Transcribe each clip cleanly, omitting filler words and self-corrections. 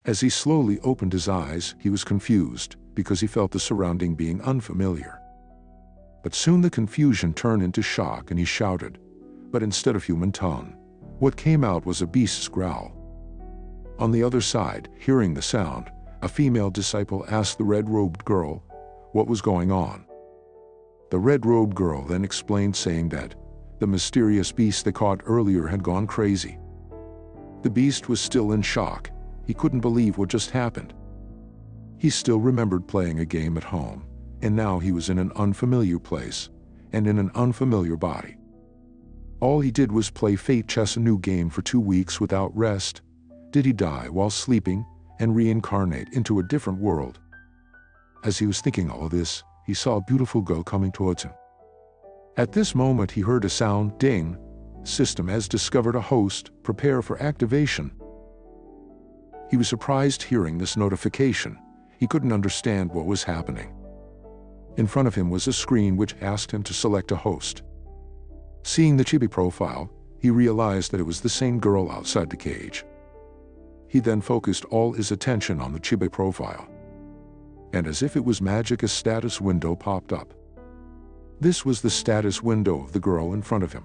As he slowly opened his eyes, he was confused because he felt the surrounding being unfamiliar. But soon the confusion turned into shock and he shouted, but instead of human tongue, what came out was a beast's growl. On the other side, hearing the sound, a female disciple asked the red-robed girl what was going on. The red-robed girl then explained, saying that the mysterious beast they caught earlier had gone crazy. The beast was still in shock. He couldn't believe what just happened. He still remembered playing a game at home, and now he was in an unfamiliar place and in an unfamiliar body. All he did was play Fate Chess, a new game, for 2 weeks without rest. Did he die while sleeping and reincarnate into a different world? As he was thinking all this, he saw a beautiful girl coming towards him. At this moment he heard a sound, ding. System has discovered a host, prepare for activation. He was surprised hearing this notification. He couldn't understand what was happening. In front of him was a screen which asked him to select a host. Seeing the chibi profile, he realized that it was the same girl outside the cage. He then focused all his attention on the chibi profile. And as if it was magic, a status window popped up. This was the status window of the girl in front of him.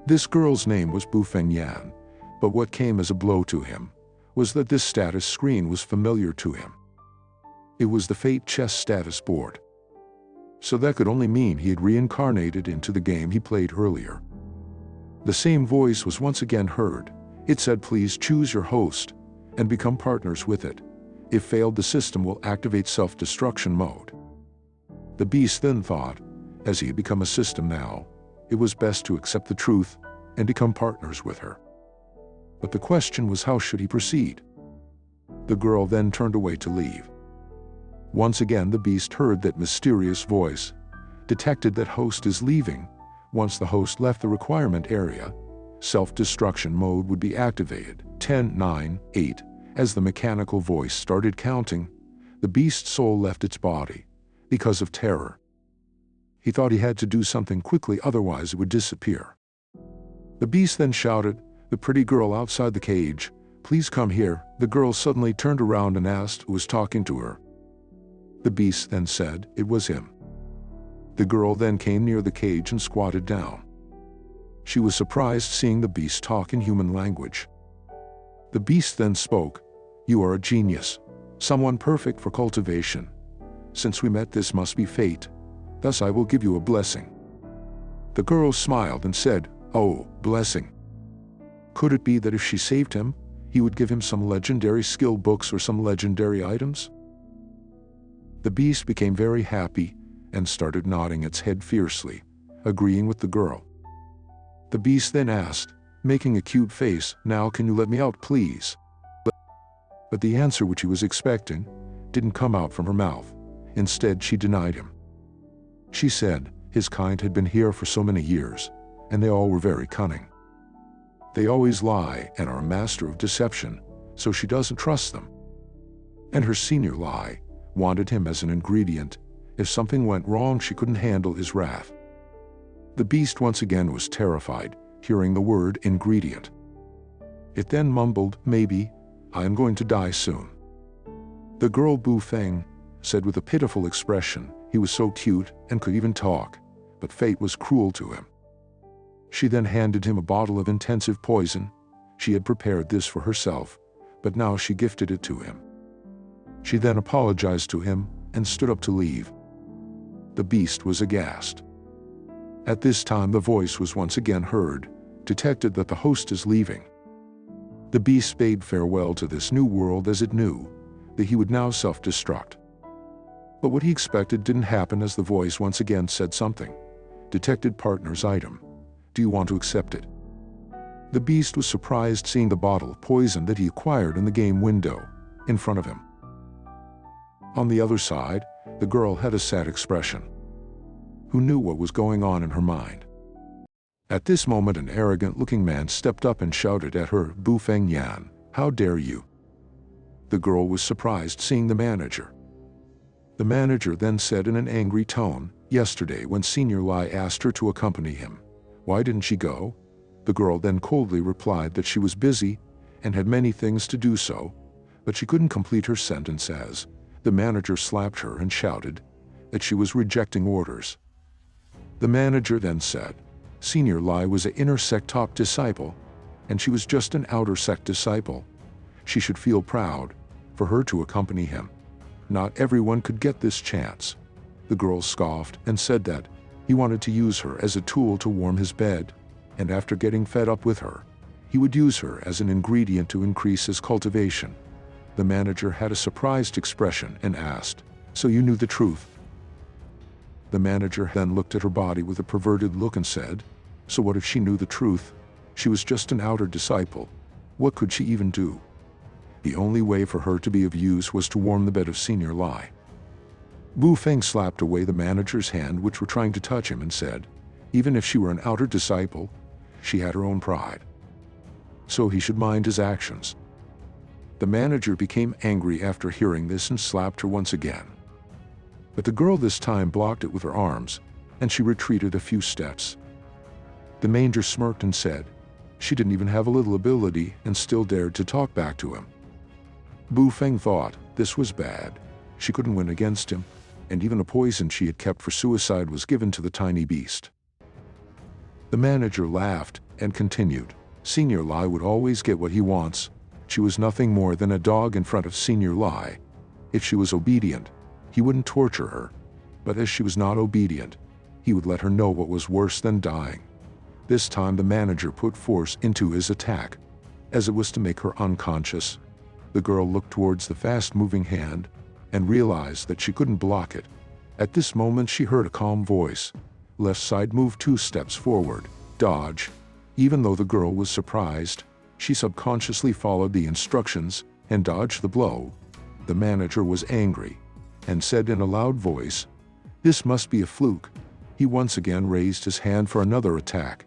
This girl's name was Bu Fengyan, but what came as a blow to him was that this status screen was familiar to him. It was the Fate Chess status board. So that could only mean he had reincarnated into the game he played earlier. The same voice was once again heard. It said, "Please choose your host and become partners with it. If failed, the system will activate self-destruction mode." The beast then thought, as he had become a system now, it was best to accept the truth and become partners with her. But the question was, how should he proceed? The girl then turned away to leave. Once again the beast heard that mysterious voice, detected that host is leaving. Once the host left the requirement area, self-destruction mode would be activated. 10, 9, 8. As the mechanical voice started counting, the beast's soul left its body because of terror. He thought he had to do something quickly, otherwise it would disappear. The beast then shouted, "The pretty girl outside the cage, please come here." The girl suddenly turned around and asked who was talking to her. The beast then said it was him. The girl then came near the cage and squatted down. She was surprised seeing the beast talk in human language. The beast then spoke, "You are a genius, someone perfect for cultivation. Since we met, this must be fate. Thus I will give you a blessing." The girl smiled and said, "Oh, blessing." Could it be that if she saved him, he would give him some legendary skill books or some legendary items? The beast became very happy and started nodding its head fiercely, agreeing with the girl. The beast then asked, making a cute face, "Now can you let me out, please?" But the answer which he was expecting didn't come out from her mouth. Instead, she denied him. She said his kind had been here for so many years, and they all were very cunning. They always lie and are a master of deception, so she doesn't trust them. And her senior lie wanted him as an ingredient. If something went wrong, she couldn't handle his wrath. The beast once again was terrified, hearing the word ingredient. It then mumbled, "Maybe, I am going to die soon." The girl Bu Feng said with a pitiful expression, he was so cute and could even talk, but fate was cruel to him. She then handed him a bottle of intensive poison. She had prepared this for herself, but now she gifted it to him. She then apologized to him and stood up to leave. The beast was aghast. At this time the voice was once again heard, detected that the host is leaving. The beast bade farewell to this new world as it knew that he would now self-destruct. But what he expected didn't happen, as the voice once again said something. "Detected partner's item. Do you want to accept it?" The beast was surprised seeing the bottle of poison that he acquired in the game window in front of him. On the other side, the girl had a sad expression. Who knew what was going on in her mind? At this moment an arrogant-looking man stepped up and shouted at her, "Bu Fengyan, how dare you?" The girl was surprised seeing the manager. The manager then said in an angry tone, "Yesterday when Senior Lai asked her to accompany him, why didn't she go?" The girl then coldly replied that she was busy and had many things to do, so but she couldn't complete her sentence as the manager slapped her and shouted that she was rejecting orders. The manager then said, Senior Lai was an inner sect top disciple, and she was just an outer sect disciple. She should feel proud for her to accompany him. Not everyone could get this chance. The girl scoffed and said that he wanted to use her as a tool to warm his bed, and after getting fed up with her, he would use her as an ingredient to increase his cultivation. The manager had a surprised expression and asked, So you knew the truth? The manager then looked at her body with a perverted look and said, So what if she knew the truth? She was just an outer disciple. What could she even do? The only way for her to be of use was to warm the bed of Senior Lai. Bu Feng slapped away the manager's hand which were trying to touch him and said, Even if she were an outer disciple, she had her own pride. So he should mind his actions. The manager became angry after hearing this and slapped her once again. But the girl this time blocked it with her arms, and she retreated a few steps. The manager smirked and said, She didn't even have a little ability and still dared to talk back to him. Bu Feng thought this was bad. She couldn't win against him, and even a poison she had kept for suicide was given to the tiny beast. The manager laughed and continued, Senior Lai would always get what he wants. She was nothing more than a dog in front of Senior Lai. If she was obedient, he wouldn't torture her, but as she was not obedient, he would let her know what was worse than dying. This time the manager put force into his attack, as it was to make her unconscious. The girl looked towards the fast-moving hand and realized that she couldn't block it. At this moment she heard a calm voice. Left side move 2 steps forward, dodge. Even though the girl was surprised, she subconsciously followed the instructions and dodged the blow. The manager was angry and said in a loud voice, This must be a fluke. He once again raised his hand for another attack.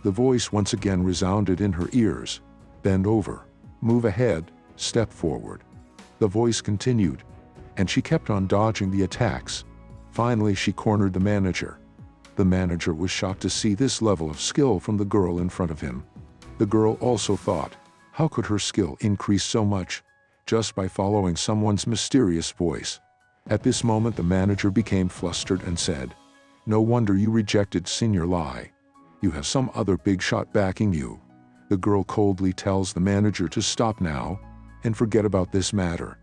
The voice once again resounded in her ears. Bend over, move ahead, step forward. The voice continued, and she kept on dodging the attacks. Finally she cornered the manager. The manager was shocked to see this level of skill from the girl in front of him. The girl also thought, how could her skill increase so much, just by following someone's mysterious voice? At this moment the manager became flustered and said, No wonder you rejected Senior Lai. You have some other big shot backing you. The girl coldly tells the manager to stop now and forget about this matter.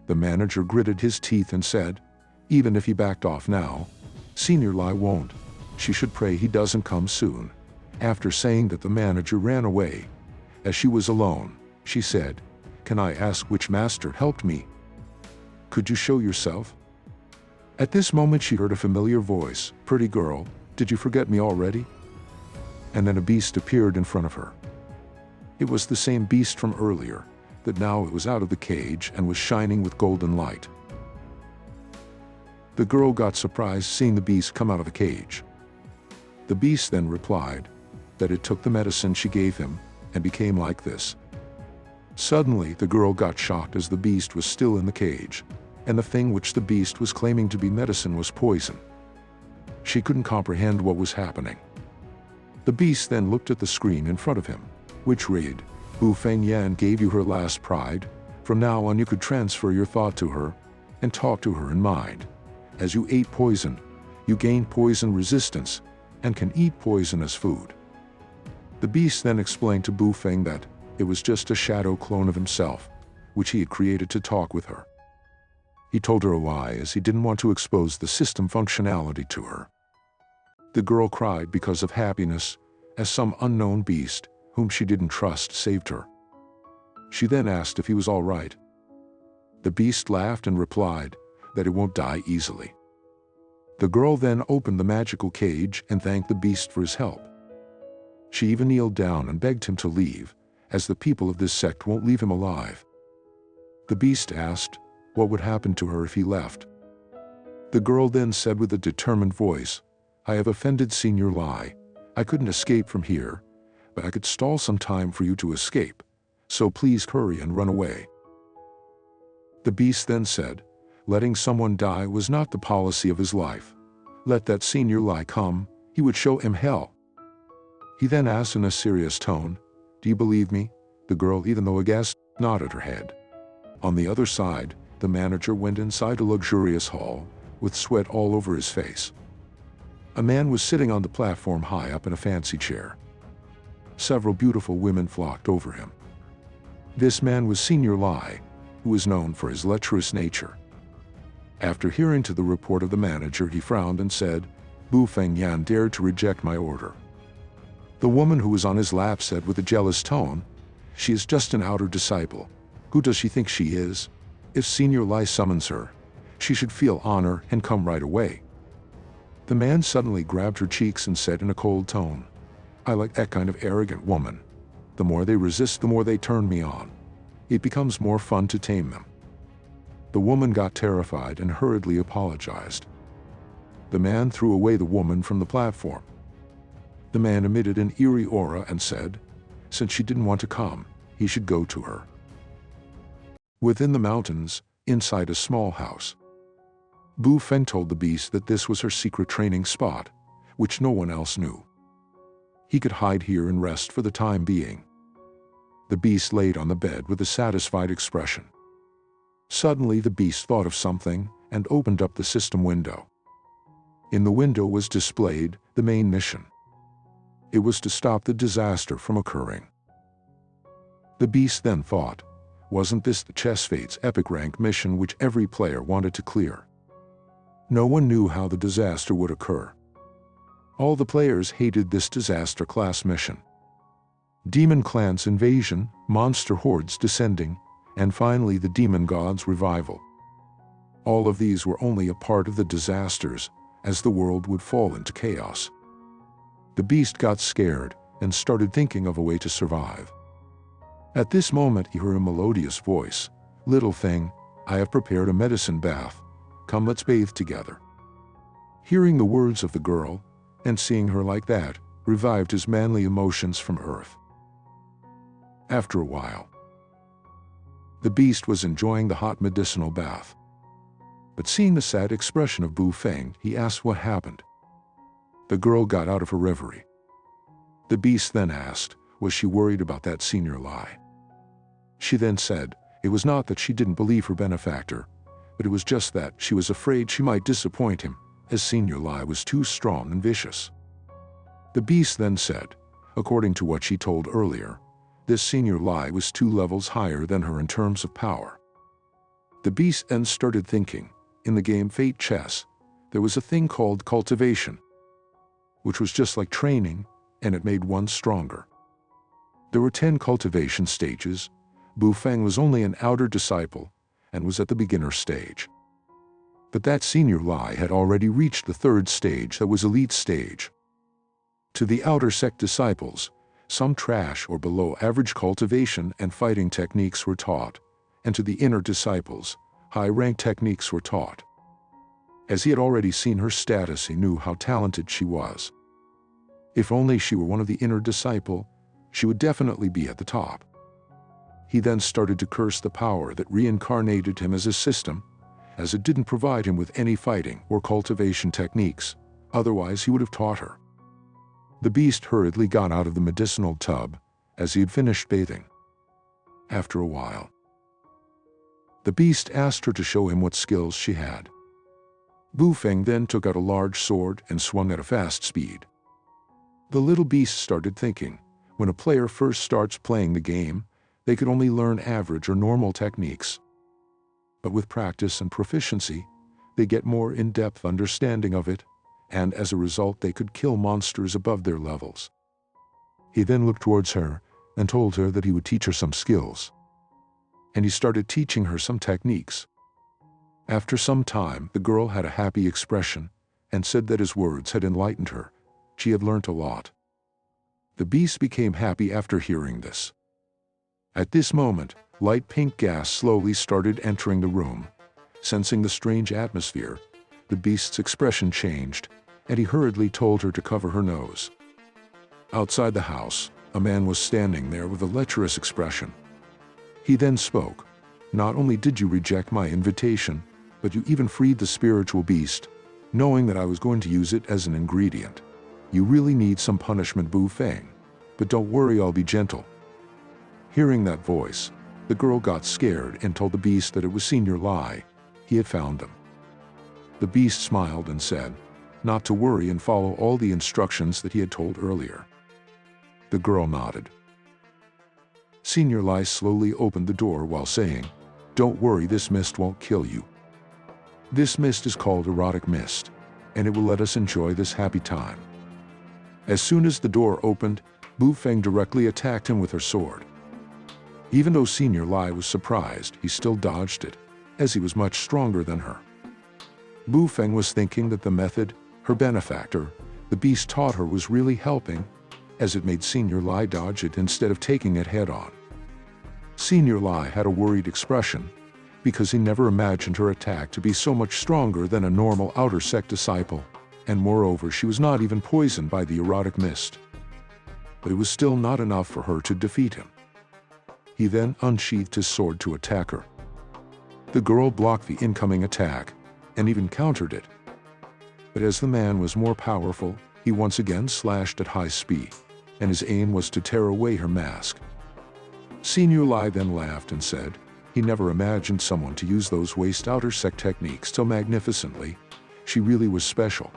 The manager gritted his teeth and said, Even if he backed off now, Senior Lai won't. She should pray he doesn't come soon. After saying that, the manager ran away. As she was alone, she said, Can I ask which master helped me? Could you show yourself? At this moment she heard a familiar voice, Pretty girl, did you forget me already? And then a beast appeared in front of her. It was the same beast from earlier, that now it was out of the cage and was shining with golden light. The girl got surprised seeing the beast come out of the cage. The beast then replied that it took the medicine she gave him and became like this. Suddenly the girl got shocked as the beast was still in the cage, and the thing which the beast was claiming to be medicine was poison. She couldn't comprehend what was happening. The beast then looked at the screen in front of him, which read, Bu Feng Yan gave you her last pride. From now on you could transfer your thought to her and talk to her in mind. As you ate poison, you gained poison resistance and can eat poison as food. The beast then explained to Bu Feng that it was just a shadow clone of himself, which he had created to talk with her. He told her why, as he didn't want to expose the system functionality to her. The girl cried because of happiness, as some unknown beast, whom she didn't trust, saved her. She then asked if he was all right. The beast laughed and replied that it won't die easily. The girl then opened the magical cage and thanked the beast for his help. She even kneeled down and begged him to leave, as the people of this sect won't leave him alive. The beast asked what would happen to her if he left. The girl then said with a determined voice, I have offended Senior Lai. I couldn't escape from here, but I could stall some time for you to escape, so please hurry and run away. The beast then said, letting someone die was not the policy of his life. Let that Senior Lai come, he would show him hell. He then asked in a serious tone, Do you believe me? The girl, even though aghast, nodded her head. On the other side, the manager went inside a luxurious hall, with sweat all over his face. A man was sitting on the platform high up in a fancy chair. Several beautiful women flocked over him. This man was Senior Lai, who was known for his lecherous nature. After hearing to the report of the manager, he frowned and said, "Bu Fengyan dared to reject my order." The woman who was on his lap said with a jealous tone, "She is just an outer disciple. Who does she think she is? If Senior Lai summons her, she should feel honor and come right away." The man suddenly grabbed her cheeks and said in a cold tone, "I like that kind of arrogant woman. The more they resist, the more they turn me on. It becomes more fun to tame them." The woman got terrified and hurriedly apologized. The man threw away the woman from the platform. The man emitted an eerie aura and said, since she didn't want to come, he should go to her. Within the mountains, inside a small house, Bu Feng told the beast that this was her secret training spot, which no one else knew. He could hide here and rest for the time being. The beast laid on the bed with a satisfied expression. Suddenly the beast thought of something and opened up the system window. In the window was displayed the main mission. It was to stop the disaster from occurring. The beast then thought, wasn't this the Chess Fates epic rank mission which every player wanted to clear? No one knew how the disaster would occur. All the players hated this disaster class mission. Demon clans invasion, monster hordes descending, and finally the demon gods' revival. All of these were only a part of the disasters, as the world would fall into chaos. The beast got scared and started thinking of a way to survive. At this moment he heard a melodious voice, "Little thing, I have prepared a medicine bath. Come, let's bathe together." Hearing the words of the girl, and seeing her like that, revived his manly emotions from earth. After a while, the beast was enjoying the hot medicinal bath. But seeing the sad expression of Bu Feng, he asked what happened. The girl got out of her reverie. The beast then asked, was she worried about that Senior Lai? She then said, it was not that she didn't believe her benefactor, but it was just that she was afraid she might disappoint him, as Senior Lai was too strong and vicious. The beast then said, according to what she told earlier, this Senior Lai was 2 levels higher than her in terms of power. The beast then started thinking, in the game Fate Chess, there was a thing called cultivation, which was just like training, and it made one stronger. There were 10 cultivation stages. Bu Feng was only an outer disciple, and was at the beginner stage. But that Senior Lai had already reached the 3rd stage, that was elite stage. To the outer sect disciples, some trash or below average cultivation and fighting techniques were taught, and to the inner disciples, high-rank techniques were taught. As he had already seen her status, he knew how talented she was. If only she were one of the inner disciple, she would definitely be at the top. He then started to curse the power that reincarnated him as a system, as it didn't provide him with any fighting or cultivation techniques, otherwise he would have taught her. The beast hurriedly got out of the medicinal tub, as he had finished bathing. After a while, the beast asked her to show him what skills she had. Bu Feng then took out a large sword and swung at a fast speed. The little beast started thinking, when a player first starts playing the game, they could only learn average or normal techniques. But with practice and proficiency, they get more in-depth understanding of it, and as a result they could kill monsters above their levels. He then looked towards her and told her that he would teach her some skills. And he started teaching her some techniques. After some time, the girl had a happy expression and said that his words had enlightened her. She had learnt a lot. The beast became happy after hearing this. At this moment, light pink gas slowly started entering the room. Sensing the strange atmosphere, the beast's expression changed, and he hurriedly told her to cover her nose. Outside the house, a man was standing there with a lecherous expression. He then spoke, "Not only did you reject my invitation, but you even freed the spiritual beast, knowing that I was going to use it as an ingredient. You really need some punishment, Bu Feng. But don't worry, I'll be gentle." Hearing that voice, The girl got scared and told the beast that it was Senior Lai. He had found them. The beast smiled and said, not to worry and follow all the instructions that he had told earlier. The girl nodded. Senior Lai slowly opened the door while saying, "Don't worry, this mist won't kill you. This mist is called erotic mist, and it will let us enjoy this happy time." As soon as the door opened, Bu Feng directly attacked him with her sword. Even though Senior Lai was surprised, he still dodged it, as he was much stronger than her. Bu Feng was thinking that the method her benefactor, the beast, taught her was really helping, as it made Senior Lai dodge it instead of taking it head-on. Senior Lai had a worried expression, because he never imagined her attack to be so much stronger than a normal outer sect disciple, and moreover she was not even poisoned by the erotic mist. But it was still not enough for her to defeat him. He then unsheathed his sword to attack her. The girl blocked the incoming attack, and even countered it. But as the man was more powerful, he once again slashed at high speed, and his aim was to tear away her mask. Senior Lai then laughed and said, he never imagined someone to use those waste outer sect techniques so magnificently. She really was special.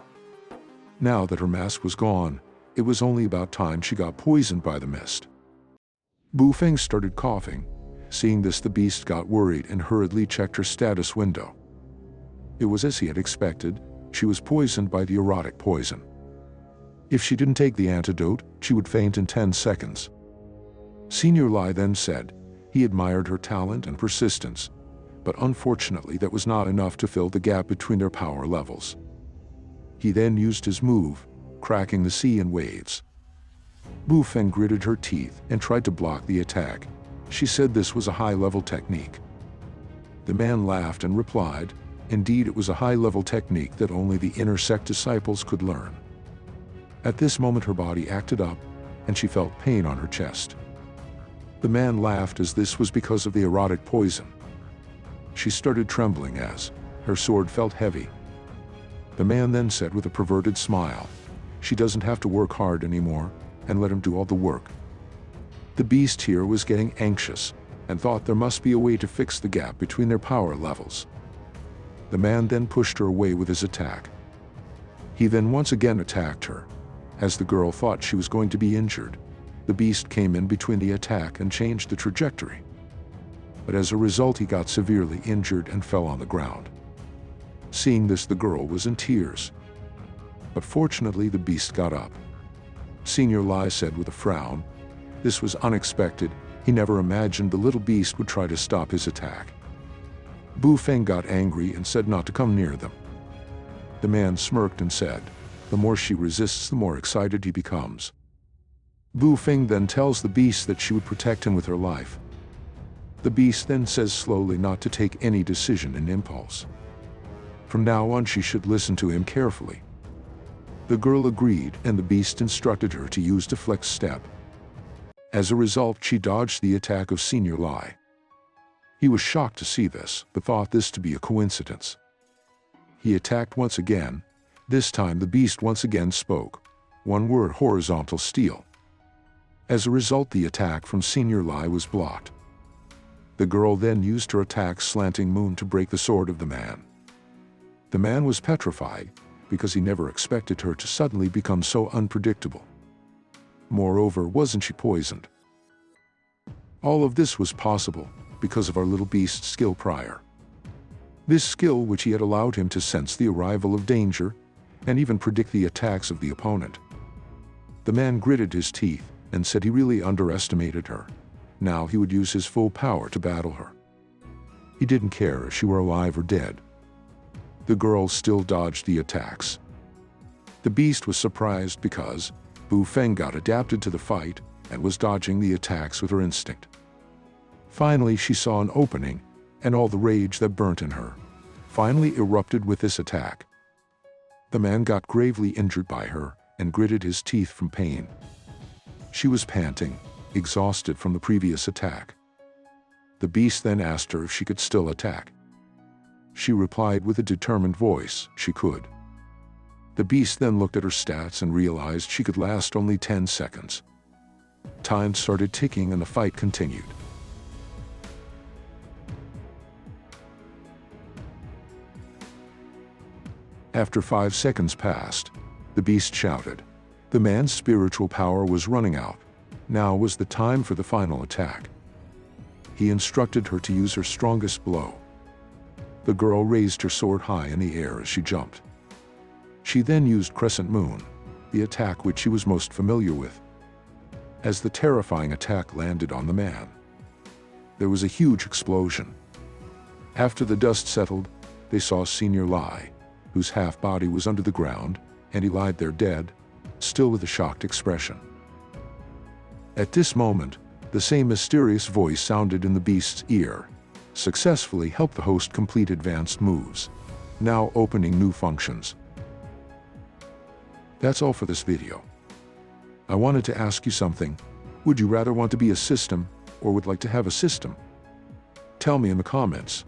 Now that her mask was gone, it was only about time she got poisoned by the mist. Bu Feng started coughing. Seeing this, the beast got worried and hurriedly checked her status window. It was as he had expected. She was poisoned by the erotic poison. If she didn't take the antidote, she would faint in 10 seconds. Senior Lai then said he admired her talent and persistence, but unfortunately that was not enough to fill the gap between their power levels. He then used his move, cracking the sea in waves. Bu Feng gritted her teeth and tried to block the attack. She said this was a high-level technique. The man laughed and replied, indeed it was a high-level technique that only the inner sect disciples could learn. At this moment her body acted up, and she felt pain on her chest. The man laughed as this was because of the erotic poison. She started trembling as her sword felt heavy. The man then said with a perverted smile, she doesn't have to work hard anymore, and let him do all the work. The beast here was getting anxious, and thought there must be a way to fix the gap between their power levels. The man then pushed her away with his attack. He then once again attacked her. As the girl thought she was going to be injured, the beast came in between the attack and changed the trajectory. But as a result he got severely injured and fell on the ground. Seeing this, the girl was in tears. But fortunately the beast got up. Senior Lai said with a frown, this was unexpected. He never imagined the little beast would try to stop his attack. Bu Feng got angry and said not to come near them. The man smirked and said, the more she resists, the more excited he becomes. Bu Feng then tells the beast that she would protect him with her life. The beast then says slowly not to take any decision in impulse. From now on she should listen to him carefully. The girl agreed, and the beast instructed her to use deflect step. As a result, she dodged the attack of Senior Lai. He was shocked to see this, but thought this to be a coincidence. He attacked once again. This time the beast once again spoke. One word: horizontal steel. As a result, the attack from Senior Lai was blocked. The girl then used her attack Slanting Moon to break the sword of the man. The man was petrified, because he never expected her to suddenly become so unpredictable. Moreover, wasn't she poisoned? All of this was possible because of our little beast's skill prior. This skill which he had allowed him to sense the arrival of danger and even predict the attacks of the opponent. The man gritted his teeth and said he really underestimated her. Now he would use his full power to battle her. He didn't care if she were alive or dead. The girl still dodged the attacks. The beast was surprised because Bu Feng got adapted to the fight and was dodging the attacks with her instinct. Finally, she saw an opening, and all the rage that burnt in her finally erupted with this attack. The man got gravely injured by her and gritted his teeth from pain. She was panting, exhausted from the previous attack. The beast then asked her if she could still attack. She replied with a determined voice she could. The beast then looked at her stats and realized she could last only 10 seconds. Time started ticking and the fight continued. After 5 seconds passed, the beast shouted. The man's spiritual power was running out. Now was the time for the final attack. He instructed her to use her strongest blow. The girl raised her sword high in the air as she jumped. She then used Crescent Moon, the attack which she was most familiar with. As the terrifying attack landed on the man, there was a huge explosion. After the dust settled, they saw Senior Lai, whose half-body was under the ground, and he lied there dead, still with a shocked expression. At this moment, the same mysterious voice sounded in the beast's ear. Successfully help the host complete advanced moves. Now opening new functions. That's all for this video. I wanted to ask you something. Would you rather want to be a system, or would like to have a system? Tell me in the comments.